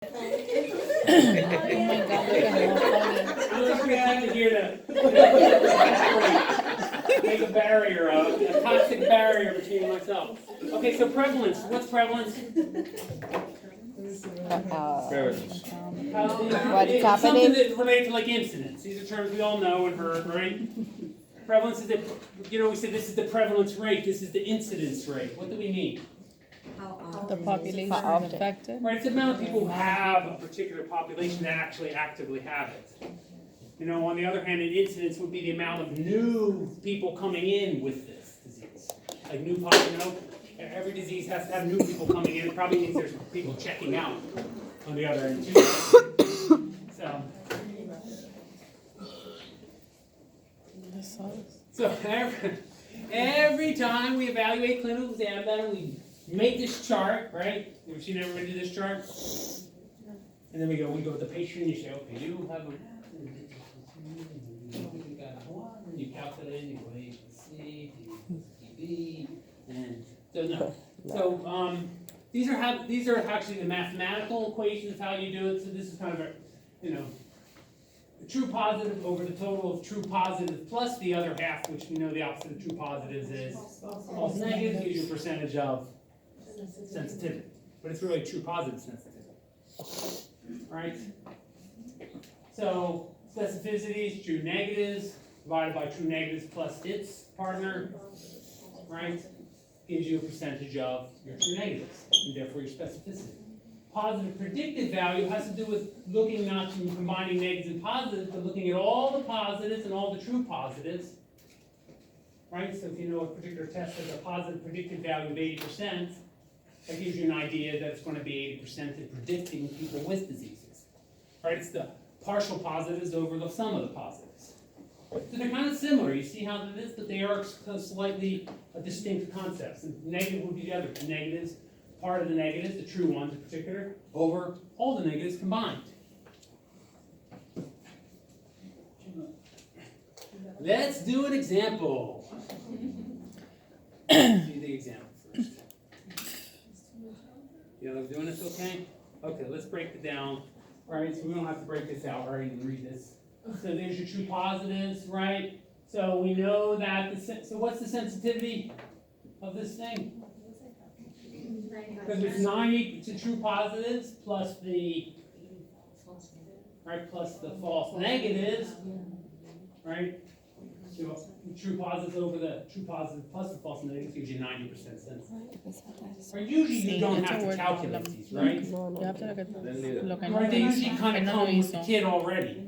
Oh my God, look at how funny. I'm just going here to make a barrier, a toxic barrier between myself. Okay, so prevalence. What's prevalence? Prevalence. What's It's happening? something that's related to like incidence. These are terms we all know and heard, right? Prevalence is the, we said this is the prevalence rate, this is the incidence rate. What do we mean? The population How affected. Right, it's the amount of people who have a particular population that actually actively have it. On the other hand, an incidence would be the amount of new people coming in with this disease. Like new every disease has to have new people coming in. It probably means there's people checking out on the other end too. So every time we evaluate clinical exam, then we make this chart, right? Have you seen everybody do this chart? And then we go with the patient and you say, okay, you have you got a 1, you calculate, you go A, B, C, D, and so no. So these are actually the mathematical equations of how you do it. So this is kind of a the true positive over the total of true positive plus the other half, which we know the opposite of true positives is false negative, gives you a percentage of sensitivity. But it's really true positive sensitivity. Right? So specificity is true negatives divided by true negatives plus its partner, right? Gives you a percentage of your true negatives, and therefore your specificity. Positive predicted value has to do with looking not to combining negatives and positives, but looking at all the positives and all the true positives. Right? So if you know a particular test has a positive predicted value of 80%, that gives you an idea that it's going to be 80% in predicting people with diseases. Right? It's the partial positives over the sum of the positives. So they're kind of similar. You see how it is, but they are slightly distinct concepts. And negative would be the other. The negatives, part of the negatives, the true ones in particular, over all the negatives combined. Let's do an example. Let's do the example first. You know, doing this okay? Okay, let's break it down. All right, so we don't have to break this out, right? You can read this. So there's your true positives, right? So we know that, so what's the sensitivity of this thing? Because it's 90 to true positives plus the, plus the false negatives, right? So true positives over the true positive plus the false negatives gives you 90% sense. Right? Usually you don't have to calculate these, right? You have to look at Right, they usually kind of come with the kit already.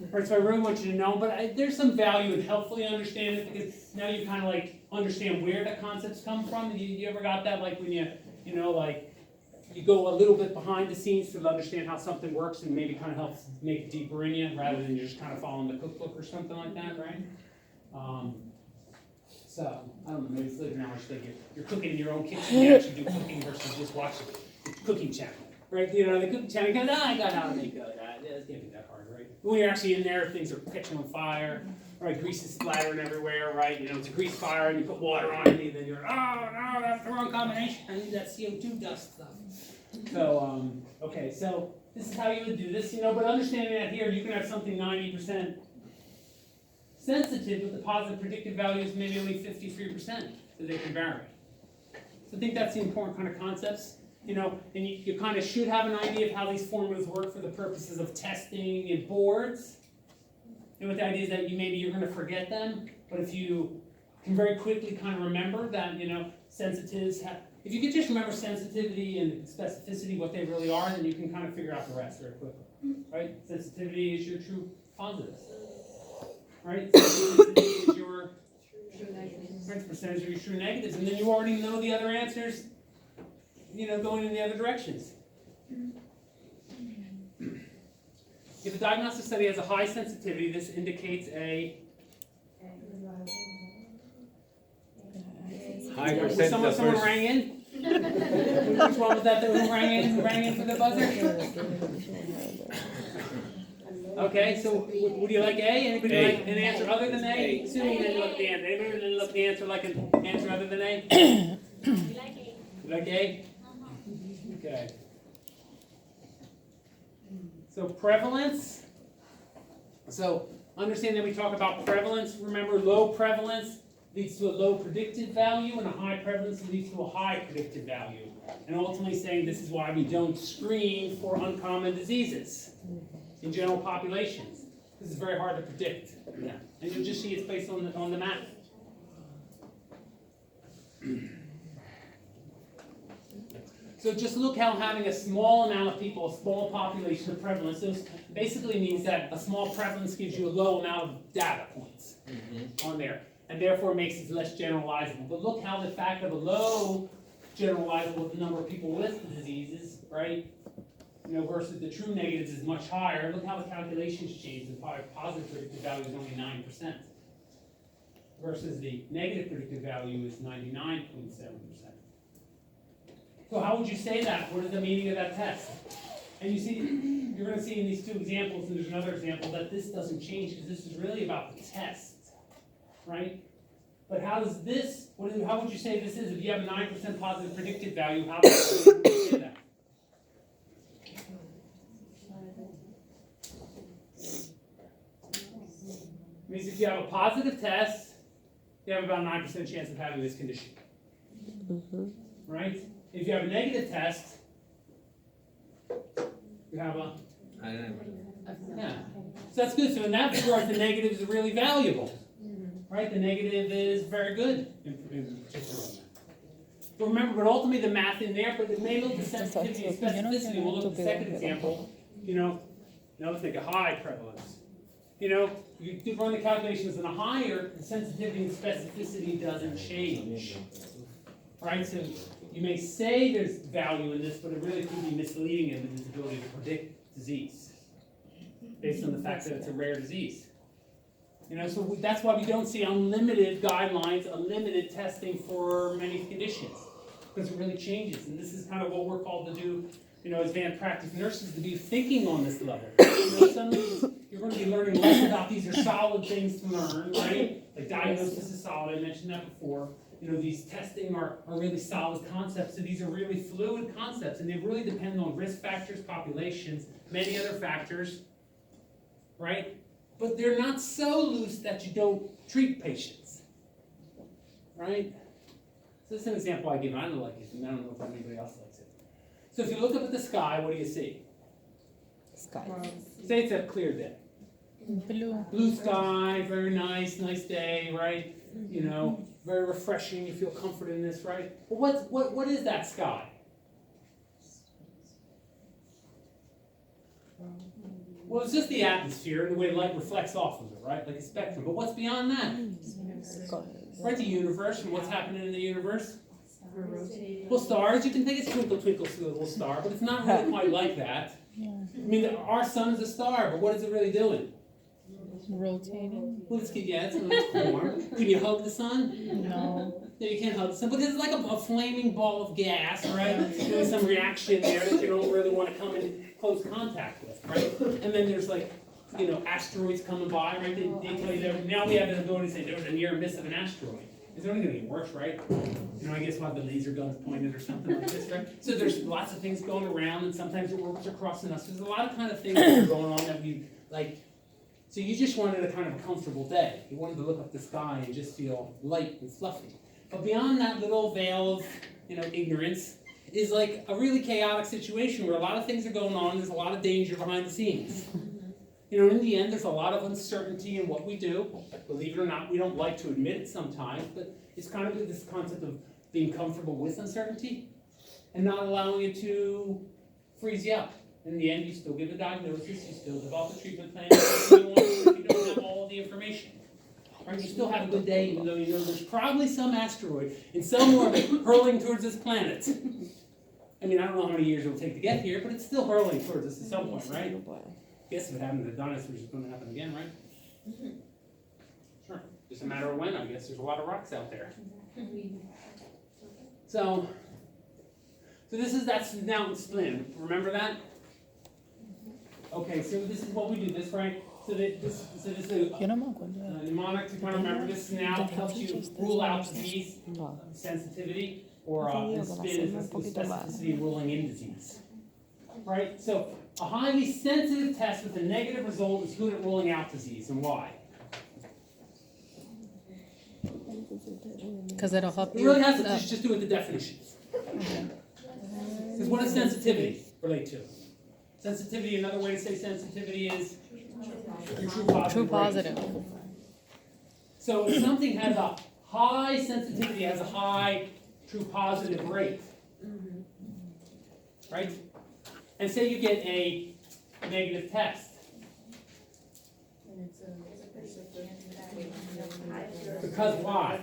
Right, so I really want you to know, but there's some value in helpfully understanding it because now you kind of like understand where the concepts come from. You ever got that, like when you go a little bit behind the scenes to understand how something works and maybe kind of helps make it deeper in you rather than just kind of following the cookbook or something like that, right? So, I don't know, maybe it's living hours, like you're cooking in your own kitchen, you actually do cooking versus just watching the cooking channel, right? The cooking channel, you go, I got how to make that. It's can't be that hard, right? But when you're actually in there, things are catching on fire, right? Grease is splattering everywhere, right? It's a grease fire, and you put water on it, and then you're, oh no, that's the wrong combination. I need that CO2 dust stuff. So, okay, so this is how you would do this, but understanding that here, you can have something 90% sensitive, but the positive predictive value is maybe only 53%, so they can vary. So I think that's the important kind of concepts, and you kind of should have an idea of how these formulas work for the purposes of testing in boards. With the idea is that you're going to forget them, but if you can very quickly kind of remember that, sensitives if you could just remember sensitivity and specificity, what they really are, then you can kind of figure out the rest very quickly, right? Sensitivity is your true positives. Right? Sensitivity is your percentage of your true negatives. And then you already know the other answers, going in the other directions. If a diagnostic study has a high sensitivity, this indicates a high percent of someone rang in? Which one was that who rang in? Who rang in for the buzzer? Okay, so would you like A? Anybody like an answer other than A? Assuming you didn't look at the answer. Anybody didn't look at the answer like an answer other than A? You like A? Okay. So prevalence. So understand that we talk about prevalence. Remember, low prevalence leads to a low predicted value, and a high prevalence leads to a high predicted value. And ultimately saying this is why we don't screen for uncommon diseases in general populations. This is very hard to predict. Yeah. And you'll just see it's based on the map. So just look how having a small amount of people, a small population of prevalence, basically means that a small prevalence gives you a low amount of data points on there, and therefore makes it less generalizable. But look how the fact of a low generalizable with the number of people with the diseases, right? Versus the true negatives is much higher. Look how the calculations change. The positive predictive value is only 9%, versus the negative predictive value is 99.7%. So how would you say that? What is the meaning of that test? And you see, you're going to see in these two examples, and there's another example, that this doesn't change because this is really about the test, right? But how does this, how would you say this is? If you have a 9% positive predictive value, how would you say that? It means if you have a positive test, you have about a 9% chance of having this condition. Right? If you have a negative test, you have a... Yeah. So that's good. So in that regard, the negative is really valuable. Right? The negative is very good in particular. But remember, but ultimately the math in there, but it may look at sensitivity and specificity. We'll look at the second example. Let's think a high prevalence. You could run the calculations, and a higher, the sensitivity and specificity doesn't change. Right? So you may say there's value in this, but it really could be misleading in its ability to predict disease based on the fact that it's a rare disease. So that's why we don't see unlimited guidelines, unlimited testing for many conditions, because it really changes. And this is kind of what we're called to do, as advanced practice nurses, to be thinking on this level. Suddenly you're going to be learning less about these are solid things to learn, right? Like diagnosis is solid, I mentioned that before. These testing are really solid concepts, so these are really fluid concepts, and they really depend on risk factors, populations, many other factors, right? But they're not so loose that you don't treat patients, right? So this is an example I give. I don't like it, and I don't know if anybody else likes it. So if you look up at the sky, what do you see? Sky. Say it's a clear day. Blue. Blue sky, very nice day, right? Very refreshing. You feel comfort in this, right? But what is that sky? Well, it's just the atmosphere and the way light reflects off of it, right? Like a spectrum. But what's beyond that? Right, the universe, and what's happening in the universe? Well, stars, you can think it's twinkle, twinkle, little star, but it's not really quite like that. I mean, our sun is a star, but what is it really doing? Rotating. Well, it's warm. Can you hug the sun? No. No, you can't hug the sun, but it's like a flaming ball of gas, right? There's some reaction there that you don't really want to come in close contact with, right? And then there's asteroids coming by, right? They tell you that now we have the ability to say there was a near miss of an asteroid. It's only going to get worse, right? I guess we'll have the laser guns pointed or something like this, right? So there's lots of things going around, and sometimes the orbits are crossing us. There's a lot of kind of things that are going on that we like. So you just wanted a kind of a comfortable day. You wanted to look up the sky and just feel light and fluffy. But beyond that little veil of, ignorance is like a really chaotic situation where a lot of things are going on. There's a lot of danger behind the scenes. In the end, there's a lot of uncertainty in what we do. Believe it or not, we don't like to admit it sometimes, but it's kind of this concept of being comfortable with uncertainty and not allowing it to freeze you up. In the end, you still give a diagnosis, you still develop a treatment plan, you don't have all the information. Right? You still have a good day, even though you know there's probably some asteroid in some orbit hurling towards this planet. I don't know how many years it'll take to get here, but it's still hurling towards us at some point, right? I guess if it happened to the dinosaurs, it's going to happen again, right? Sure. Just a matter of when, I guess. There's a lot of rocks out there. So that's now spin. Remember that? Okay, so this is what we do. This, right? So this is a mnemonic to kind of remember. This now helps you rule out disease sensitivity, or spin is the specificity ruling in disease. Right? So a highly sensitive test with a negative result is good at ruling out disease, and why? Because it'll help It you. really has to just do with the definitions. Because what does sensitivity relate to? Sensitivity, another way to say sensitivity is your true positive. True rate. positive. So if something has a high sensitivity, has a high true positive rate, right? And say you get a negative test. Because why?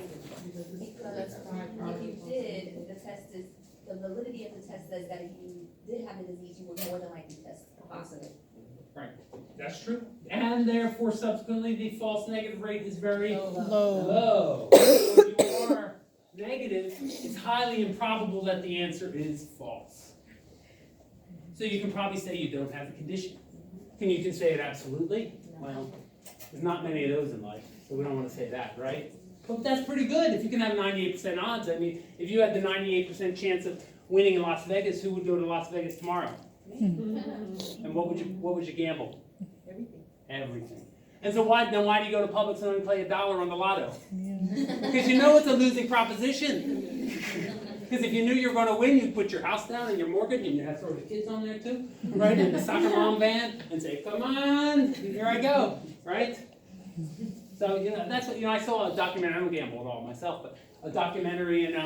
Because if you did, the test is, the validity of the test says that if you did have the disease, you would more than likely test positive. Right, that's true. And therefore, subsequently, the false negative rate is very Low. low. So if you are negative, it's highly improbable that the answer is false. So you can probably say you don't have the condition. You can say it absolutely. Well, there's not many of those in life, so we don't want to say that, right? But that's pretty good if you can have 98% odds. I mean, if you had the 98% chance of winning in Las Vegas, who would go to Las Vegas tomorrow? And what would you gamble? Everything. And so why do you go to Publix and only play $1 on the lotto? Because you know it's a losing proposition. Because if you knew you were going to win, you'd put your house down and your mortgage, and you'd have to throw the kids on there too, right? And the soccer mom van, and say, "Come on, here I go," right? So that's what I saw a documentary. I don't gamble at all myself, but a documentary and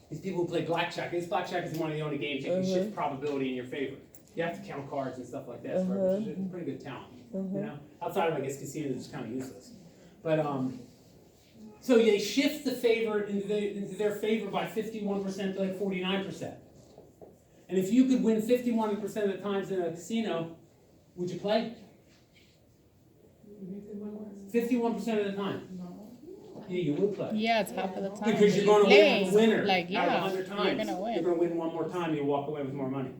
these people who play blackjack. Blackjack is one of the only games you can shift probability in your favor. You have to count cards and stuff like that, right? Which is a pretty good talent. Outside of, I guess, casinos, it's kind of useless. But so they shift the favor into their favor by 51% to like 49%. And if you could win 51% of the times in a casino, would you play? 51% of the time. Yeah, you would play. Yeah, it's half of the time. Because you're going to win as a winner. Like, Out of yeah, 100 times, you're gonna win. You're going to win one more time, you'll walk away with more money.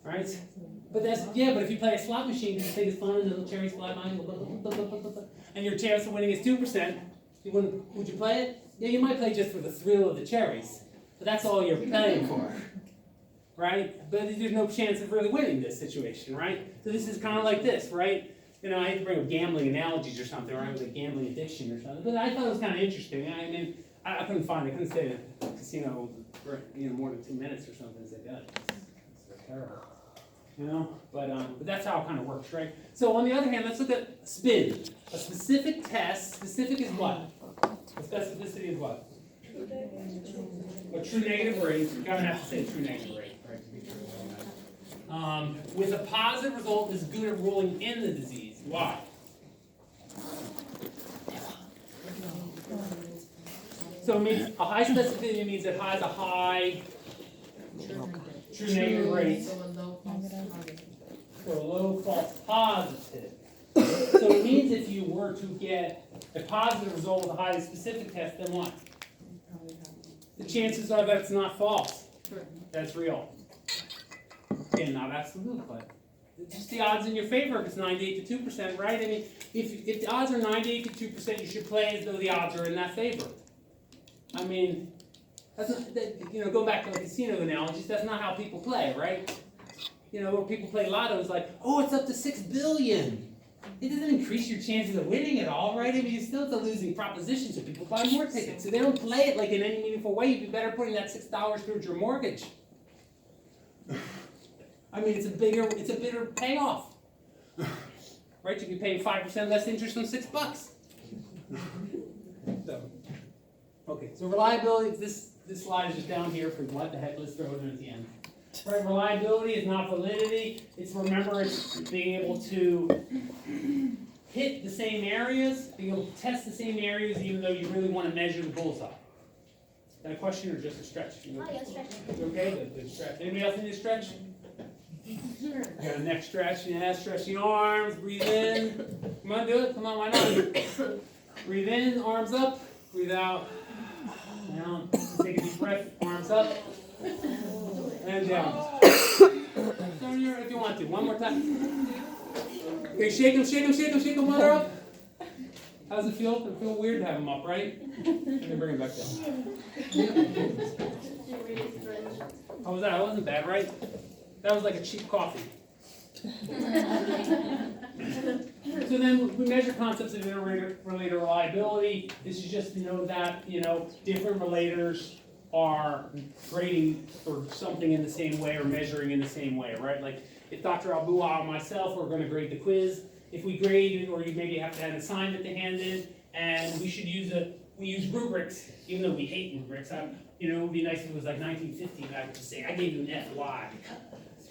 Right? But if you play a slot machine, you think it's fun and little cherries fly by, and your chance of winning is 2%, would you play it? Yeah, you might play just for the thrill of the cherries, but that's all you're playing for. Right? But there's no chance of really winning this situation, right? So this is kind of like this, right? I hate to bring up gambling analogies or something, right? With a gambling addiction or something, but I thought it was kind of interesting. I mean, I couldn't stay in a casino for more than 2 minutes or something. It's like, God, it's terrible. But that's how it kind of works, right? So on the other hand, let's look at spin. A specific test. Specific is what? A specificity is what? A true negative rate. You're gonna have to say true negative rate, right? To be true. With a positive result is good at ruling in the disease. Why? So it means a high specificity means it has a high true negative rate. For a low false positive. So it means if you were to get a positive result with a highly specific test, then what? The chances are that it's not false. That's real. Again, not absolute, but just the odds in your favor if it's 98 to 2%, right? I mean, if the odds are 98 to 2%, you should play as though the odds are in that favor. I mean, that's not, going back to the casino analogies, that's not how people play, right? Where people play lotto is like, oh, it's up to $6 billion. It doesn't increase your chances of winning at all, right? I mean, it's still a losing proposition, so people buy more tickets. So they don't play it like in any meaningful way. You'd be better putting that $6 towards your mortgage. I mean, it's a bigger payoff, right? You'd be paying 5% less interest on $6. So reliability. This slide is just down here for what the heck. Let's throw it in at the end. Right? Reliability is not validity. It's being able to hit the same areas, being able to test the same areas, even though you really want to measure the bullseye. Is that a question or just a stretch? Oh, yeah, stretch. Okay, good stretch. Anybody else need a stretch? Sure. Got a neck stretch. Yeah, stretch the arms. Breathe in. Come on, do it. Come on, why not? Breathe in, arms up. Breathe out. Down. Take a deep breath. Arms up. And down. Turn your, if you want to. One more time. Okay, shake them while they're up. How's it feel? It feel weird to have them up, right? Let me bring them back down. How was that? That wasn't bad, right? That was like a cheap coffee. So then we measure concepts of interrelated reliability. This is just to know that, different relators are grading for something in the same way or measuring in the same way, right? Like if Dr. Albua and myself are going to grade the quiz, if we grade, or you maybe have to have an assignment to hand in, and we use rubrics, even though we hate rubrics. It would be nice if it was like 1950 and I would just say, I gave you an F, why?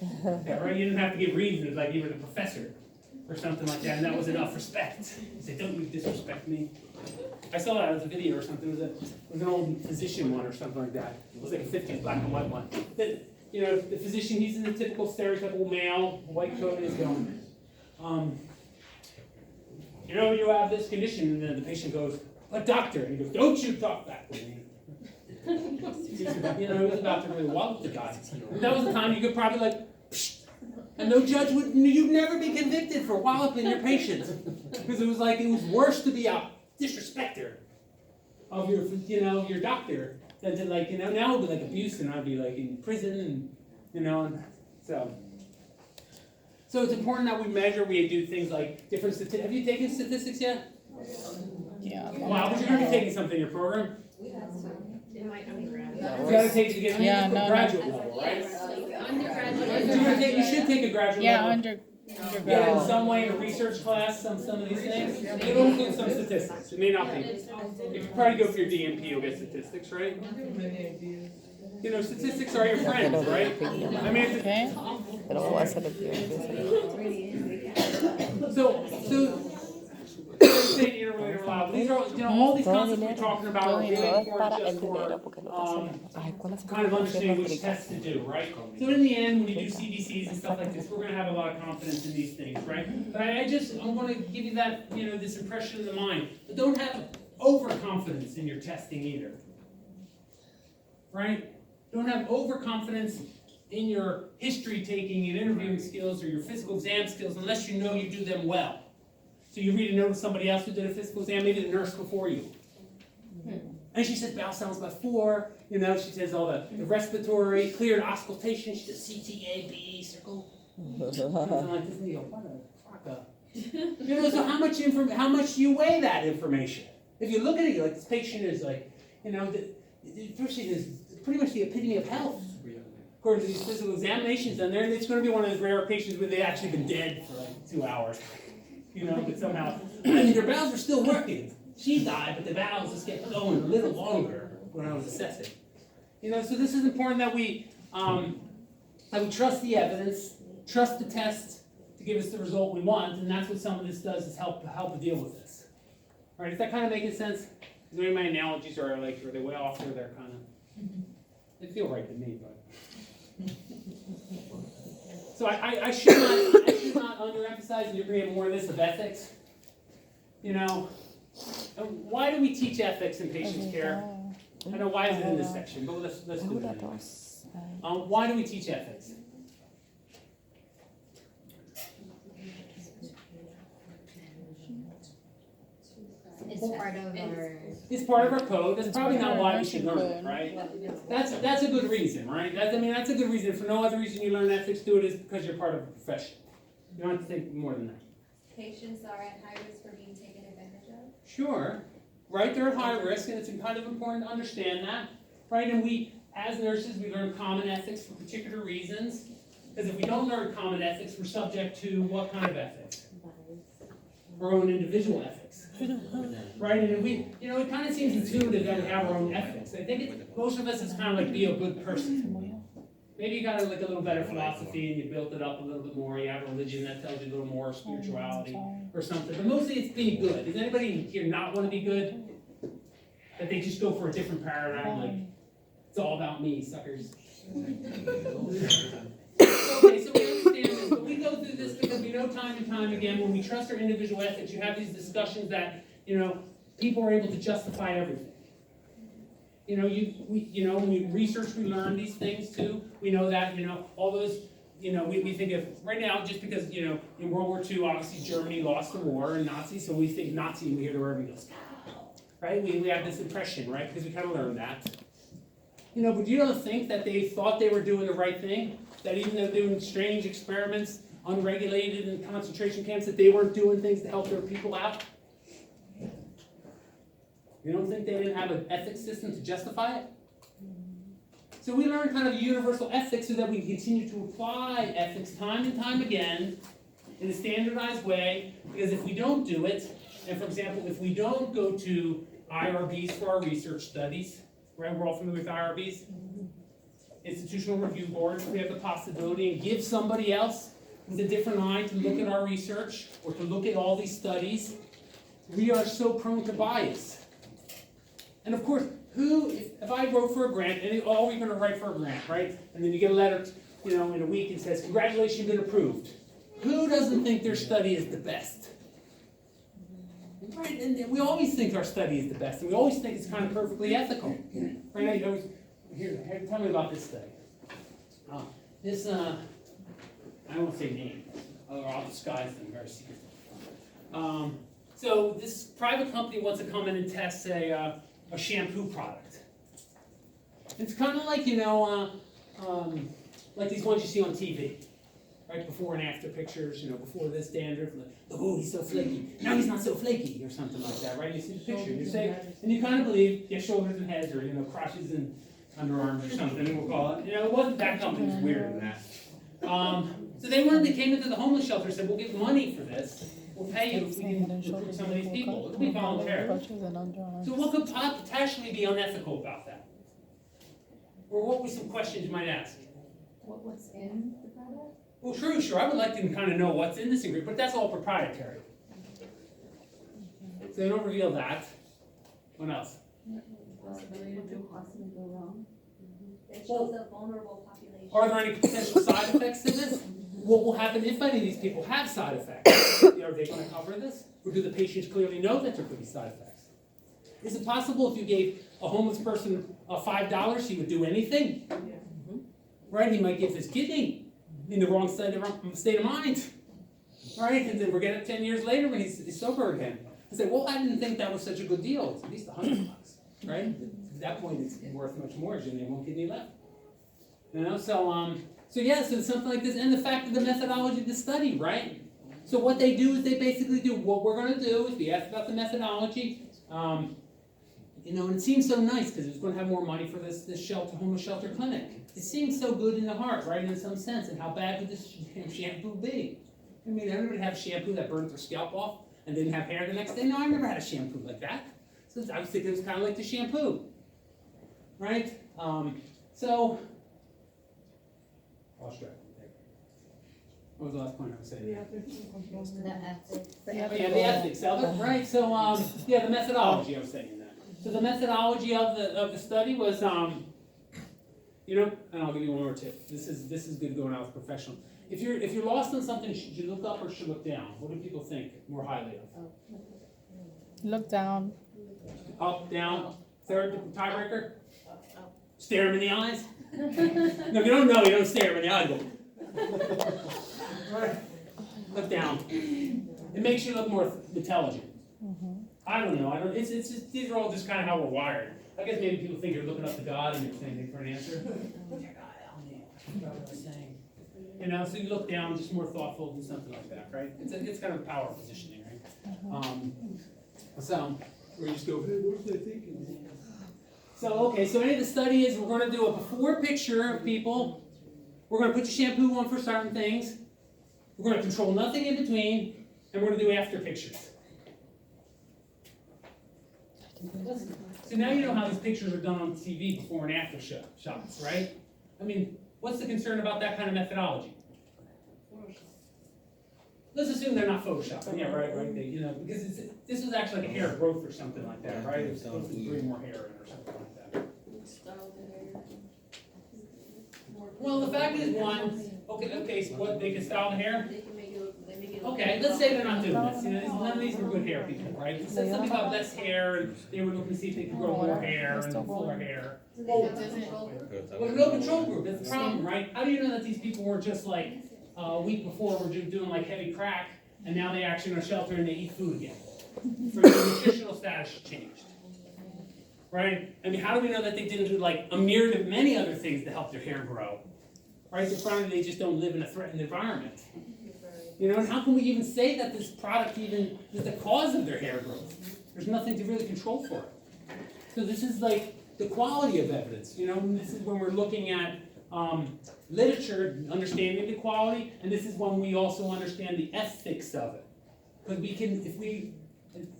Yeah, right? You didn't have to give reasons like you were the professor or something like that, and that was enough respect. You say, don't you disrespect me. I saw that as a video or something. It was an old physician one or something like that. It was like a 50s black and white one. The physician, he's in the typical stereotypical male, white coat, and he's going, you have this condition, and then the patient goes, but doctor, and he goes, don't you talk back to me. He was about to really wallop the guy. That was the time you could probably psh, and no judge you'd never be convicted for walloping your patient. Because it was worse to be a disrespecter of your doctor than to now it would be like abuse and I'd be in prison and so it's important that we measure, we do things like different statistics. Have you taken statistics yet? Yeah. Wow, but you're going to be taking something in your program? In my undergrad. You got to take it to get graduate level, right? Undergraduate. You should take a graduate Yeah, level. undergrad. Yeah, in some way, in a research class, some of these things. It will include some statistics. It may not be. If you probably go for your DMP, you'll get statistics, right? Statistics are your friends, right? I mean, Okay. Interrelated reliable. These are, all these concepts we're talking about are really important just for kind of understanding which tests to do, right? So in the end, when you do CBCs and stuff like this, we're going to have a lot of confidence in these things, right? But I'm going to give you that, this impression in the mind. But don't have overconfidence in your testing either, right? Don't have overconfidence in your history taking and interviewing skills or your physical exam skills unless you know you do them well. So you read a note of somebody else who did a physical exam, maybe the nurse before you. And she says bowel sounds by 4, she says all the respiratory, cleared auscultation, she says CTA, circle. Something like this, and you go, what a so how much do you weigh that information? If you look at it, you're like, this patient is the person is pretty much the epitome of health. According to these physical examinations on there, and it's going to be one of those rare patients where they've actually been dead for 2 hours. But somehow, their bowels are still working. She died, but the bowels just kept going a little longer when I was assessing. So this is important that we trust the evidence, trust the test to give us the result we want, and that's what some of this does is help deal with this. All right, is that kind of making sense? Is there any of my analogies are they way off or they're kind of they feel right to me, but. So I should not underemphasize in your degree more of this of ethics. Why do we teach ethics in patient care? I know why is it in this section, but let's do it anyway. Why do we teach ethics? It's part of our code. That's probably not why we should learn it, right? That's a good reason, right? That's a good reason. If for no other reason you learn ethics, do it is because you're part of a profession. You don't have to think more than that. Patients are at high risk for being taken advantage of? Sure. Right, they're at high risk, and it's kind of important to understand that, right? And we, as nurses, we learn common ethics for particular reasons. Because if we don't learn common ethics, we're subject to what kind of ethics? Our own individual ethics. Right? And we, it kind of seems intuitive that we have our own ethics. I think most of us is kind of like be a good person. Maybe you got a little better philosophy and you built it up a little bit more. You have a religion that tells you a little more spirituality or something. But mostly it's being good. Does anybody here not want to be good? That they just go for a different paradigm, like it's all about me, suckers. Okay, so we understand this, but we go through this because we know time and time again when we trust our individual ethics, you have these discussions that people are able to justify everything. When we research, we learn these things too. We know that, all those, we think of, right now, just because, in World War II, obviously Germany lost the war and Nazis, so we think Nazi and we hear the word and we go, right? We have this impression, right? Because we kind of learned that. You know, but you don't think that they thought they were doing the right thing? That even though doing strange experiments, unregulated in concentration camps, that they weren't doing things to help their people out? You don't think they didn't have an ethics system to justify it? So we learn kind of universal ethics so that we continue to apply ethics time and time again in a standardized way, because if we don't do it, and for example, if we don't go to IRBs for our research studies, right, we're all familiar with IRBs, institutional review boards, we have the possibility and give somebody else with a different eye to look at our research or to look at all these studies, we are so prone to bias. And of course, if I wrote for a grant, and all we're going to write for a grant, right? And then you get a letter, you know, in a week and says, congratulations, you've been approved. Who doesn't think their study is the best? Right? And we always think our study is the best, and we always think it's kind of perfectly ethical. Right? Here, tell me about this study. I won't say name, or I'll disguise them very secretly. So this private company wants to come in and test a shampoo product. It's kind of like, you know, like these ones you see on TV, right? Before and after pictures, you know, before this standard, like, oh, he's so flaky. Now he's not so flaky, or something like that, right? You see the picture, you say, and you kind of believe, yeah, shoulders and heads, or, you know, crotches and underarms, or something, we'll call it. You know, it wasn't that company, it was weirder than that. So they came into the homeless shelter and said, we'll give money for this. We'll pay you if we can recruit some of these people. It'll be voluntary. So what could potentially be unethical about that? Or what were some questions you might ask? What's in the product? Well, sure. I would like to kind of know what's in this ingredient, but that's all proprietary. So they don't reveal that. What else? Possibility to possibly go wrong. It shows a vulnerable population. Are there any potential side effects to this? What will happen if any of these people have side effects? Are they going to cover this? Or do the patients clearly know that there could be side effects? Is it possible if you gave a homeless person $5, he would do anything? Right? He might give his kidney in the wrong state of mind. Right? And then we're getting 10 years later when he's sober again. I say, well, I didn't think that was such a good deal. It's at least $100. Right? At that point, it's worth much more because you only have one kidney left. You know, so yes, it's something like this, and the fact of the methodology of the study, right? So what they do is they basically do what we're going to do is we ask about the methodology, you know, and it seems so nice because it's going to have more money for this homeless shelter clinic. It seems so good in the heart, right, in some sense, and how bad would this shampoo be? I mean, everybody have shampoo that burns their scalp off and didn't have hair the next day? No, I never had a shampoo like that. So I was thinking it was kind of like the shampoo, right? What was the last point I was saying? The ethics. The ethics of it, right? So, the methodology, I was saying that. So the methodology of the study was, you know, and I'll give you one more tip. This is good going out with professional. If you're lost on something, should you look up or should you look down? What do people think more highly of? Look down. Up, down. Third tiebreaker. Stare him in the eyes. No, if you don't know, you don't stare him in the eyes. Look down. It makes you look more intelligent. I don't know. It's just, these are all just kind of how we're wired. I guess maybe people think you're looking up to God and you're saying for an answer. Dear God, help me. I forgot what I was saying. You know, so you look down, just more thoughtful, do something like that, right? It's kind of power positioning, right? So we just go, hey, what was I thinking? So any of the study is we're going to do a before picture of people. We're going to put the shampoo on for certain things. We're going to control nothing in between, and we're going to do after pictures. So now you know how these pictures are done on TV before and after shots, right? I mean, what's the concern about that kind of methodology? Let's assume they're not photoshopped. Yeah, right. You know, because this was actually like a hair growth or something like that, right? It was supposed to bring more hair in or something like that. Well, the fact is, okay, so what, they can style the hair? Okay, let's say they're not doing this. You know, none of these were good hair people, right? It said something about less hair, and they were looking to see if they could grow more hair and fuller hair. Well, no control group, that's the problem, right? How do you know that these people were just like, a week before were doing like heavy crack, and now they actually are in a shelter and they eat food again? For their nutritional status changed. right? I mean, how do we know that they didn't do like a myriad of many other things to help their hair grow? Right? So finally, they just don't live in a threatened environment. You know, and how can we even say that this product even is the cause of their hair growth? There's nothing to really control for it. So this is like the quality of evidence. You know, and this is when we're looking at literature, understanding the quality, and this is when we also understand the ethics of it. Because we can,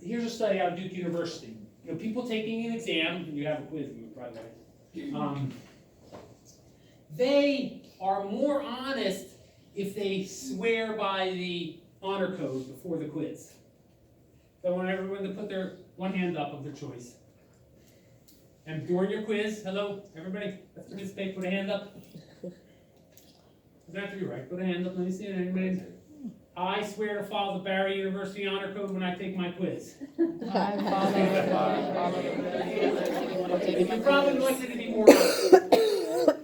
here's a study out of Duke University. You know, people taking an exam, and you have a quiz, by the way. They are more honest if they swear by the honor code before the quiz. So I want everyone to put their one hand up of their choice. And during your quiz, hello, everybody, let's participate, put a hand up. Doesn't have to be right, put a hand up, let me see it, anybody? I swear to follow the Barry University honor code when I take my quiz. I follow You're probably likely to be more honest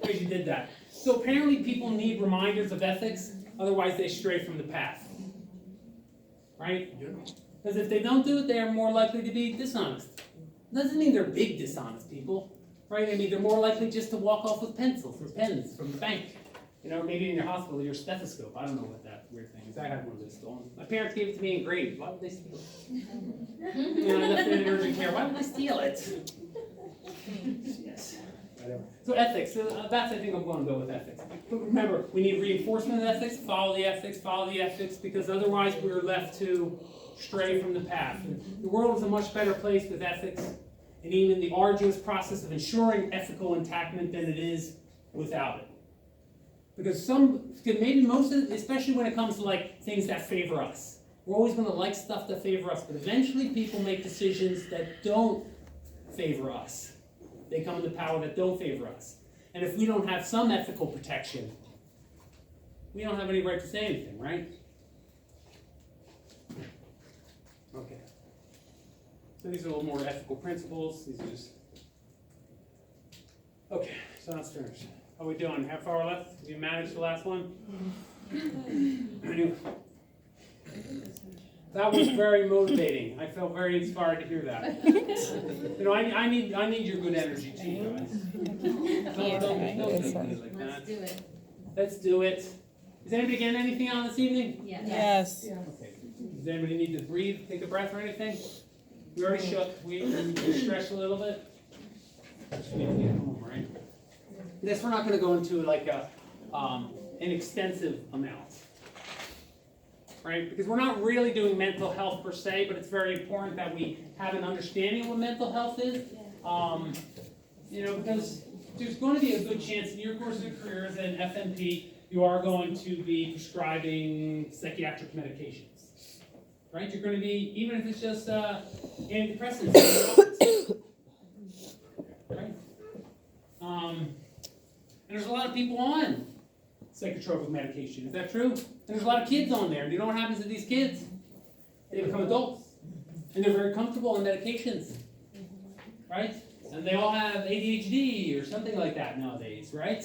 because you did that. So apparently people need reminders of ethics, otherwise they stray from the path. Right? Because if they don't do it, they are more likely to be dishonest. Doesn't mean they're big dishonest people, right? I mean, they're more likely just to walk off with pencils or pens from the bank. You know, maybe in your hospital, your stethoscope. I don't know what that weird thing is. I had one of those stolen. My parents gave it to me in grade. Why would they steal it? You know, I left it in urgent care. Why would they steal it? Yes. Whatever. So ethics. So that's, I think, I'm going to go with ethics. But remember, we need reinforcement of ethics. Follow the ethics, because otherwise we're left to stray from the path. And the world is a much better place with ethics, and even the arduous process of ensuring ethical enactment than it is without it. Because maybe most of it, especially when it comes to like things that favor us, we're always going to like stuff that favor us, but eventually people make decisions that don't favor us. They come into power that don't favor us. And if we don't have some ethical protection, we don't have any right to say anything, right? Okay. So these are a little more ethical principles. These are just... Okay, so that's finished. How are we doing? How far left? Did you manage the last one? That was very motivating. I felt very inspired to hear that. You know, I need your good energy too, guys. Don't take me like that. Let's do it. Let's do it. Is anybody getting anything on this evening? Yes. Okay. Does anybody need to breathe, take a breath or anything? We already shook. We stretched a little bit. Just need to get home, right? This we're not going to go into like an extensive amount, right? Because we're not really doing mental health per se, but it's very important that we have an understanding of what mental health is. You know, because there's going to be a good chance in your course of career as an FNP, you are going to be prescribing psychiatric medications, right? You're going to be, even if it's just antidepressants, right? And there's a lot of people on psychotropic medication. Is that true? And there's a lot of kids on there. Do you know what happens to these kids? They become adults. And they're very comfortable on medications. Right? And they all have ADHD or something like that nowadays, right?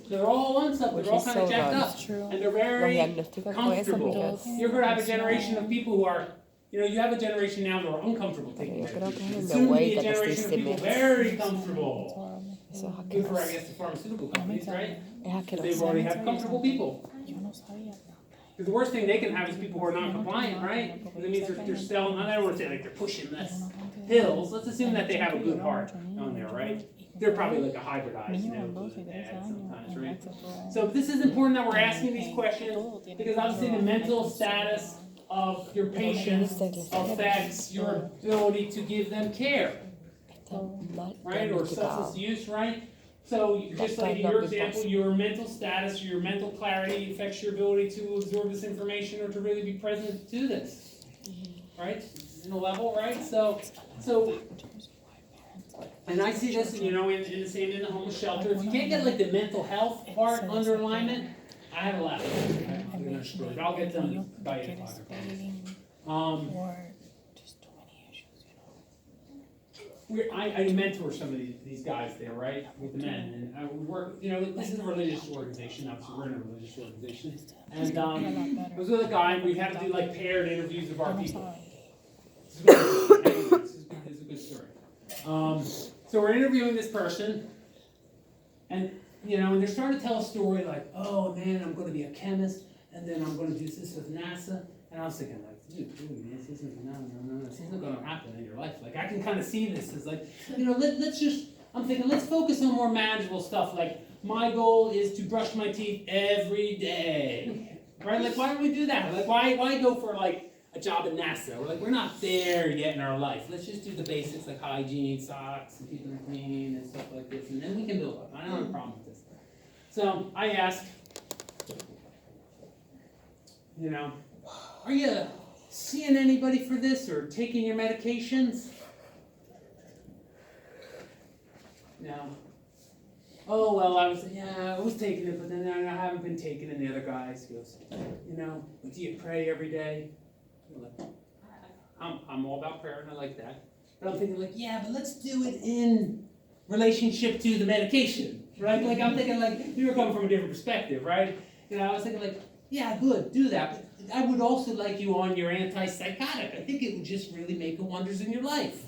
They're all on something. They're all kind of jacked up. And they're very comfortable. You're going to have a generation of people who are, you know, you have a generation now that are uncomfortable taking medication. Soon to be a generation of people very comfortable. Good for, I guess, the pharmaceutical companies, right? They've already have comfortable people. Because the worst thing they can have is people who are non-compliant, right? Because it means they're selling, I don't want to say like they're pushing this pills. Let's assume that they have a good heart on there, right? They're probably like a hybridized, you know, sometimes, right? So this is important that we're asking these questions because obviously the mental status of your patients affects your ability to give them care. Right, or substance use, right? So just like in your example, your mental status, your mental clarity affects your ability to absorb this information or to really be present to this, right? In a level, right? So, and I see this, you know, in the same in the homeless shelter. If you can't get like the mental health part under alignment, I have a lot. I'm gonna destroy it. I'll get done by 8 o'clock. I mentor some of these guys there, right, with the men, and I would work, you know, this is a religious organization, obviously we're in a religious organization, and I was with a guy, and we had to do like paired interviews of our people. This is a good story. So we're interviewing this person, and and they're starting to tell a story like, oh man, I'm going to be a chemist, and then I'm going to do this with NASA. And I was thinking like, dude, man, this isn't going to happen in your life. Like I can kind of see this as like, I'm thinking let's focus on more manageable stuff. Like my goal is to brush my teeth every day, right? Like why don't we do that? Like why go for like a job at NASA? We're not there yet in our life. Let's just do the basics like hygiene, socks, and keeping them clean and stuff like this, and then we can build up. I don't have a problem with this. So I asked, are you seeing anybody for this or taking your medications? No. Oh, well, I was taking it, but then I haven't been taking it. And the other guy goes, do you pray every day? I'm all about prayer and I like that. But I'm thinking like, yeah, but let's do it in relationship to the medication, right? Like I'm thinking like, you were coming from a different perspective, right? I was thinking like, yeah, good, do that. But I would also like you on your antipsychotic. I think it would just really make wonders in your life,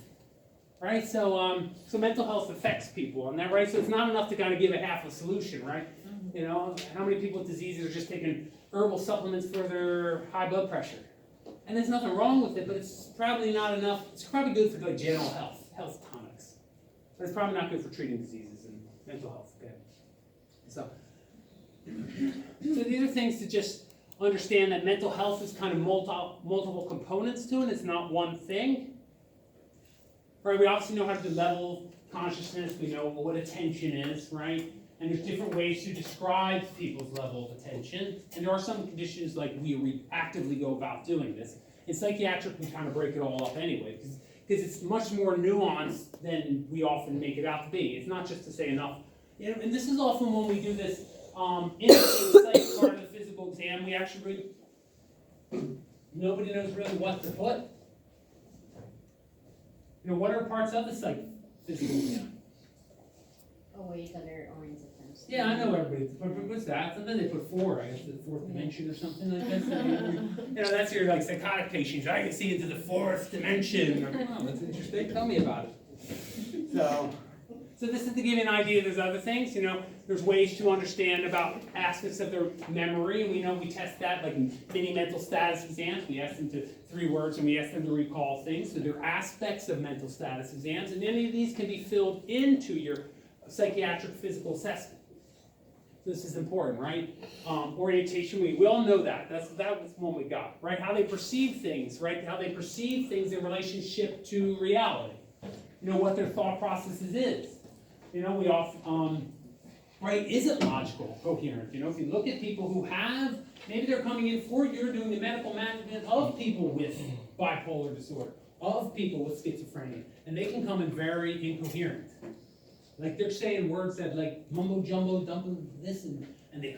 right? So mental health affects people, and that right. So it's not enough to kind of give a half a solution, right? How many people with diseases are just taking herbal supplements for their high blood pressure? And there's nothing wrong with it, but it's probably not enough. It's probably good for like general health tonics, but it's probably not good for treating diseases and mental health. Okay, so these are things to just understand that mental health is kind of multiple components to it. It's not one thing. Right? We obviously know how to do level consciousness. We know what attention is, right? And there's different ways to describe people's level of attention. And there are some conditions like we actively go about doing this. In psychiatric, we kind of break it all up anyway, because it's much more nuanced than we often make it out to be. It's not just to say enough. And this is often when we do this in the psych part of the physical exam, we actually nobody knows really what to put. What are parts of the psych physical exam? Always under orange attempts. Yeah, I know everybody. But what's that? And then they put 4, I guess, the 4th dimension or something like that. That's your like psychotic patients. I can see into the 4th dimension. Oh, that's interesting. Tell me about it. So this is to give you an idea. There's other things. There's ways to understand about aspects of their memory. We test that like in mini mental status exams. We ask them to 3 words and we ask them to recall things. So there are aspects of mental status exams, and any of these can be filled into your psychiatric physical assessment. This is important, right? Orientation, we all know that. That was one we got, right? How they perceive things, right? How they perceive things in relationship to reality. What their thought processes is. We often, right? Is it logical, coherent? If you look at people who have, maybe they're coming in for you're doing the medical management of people with bipolar disorder, of people with schizophrenia, and they can come in very incoherent. Like they're saying words that like mumbo jumbo, dumbo, this and they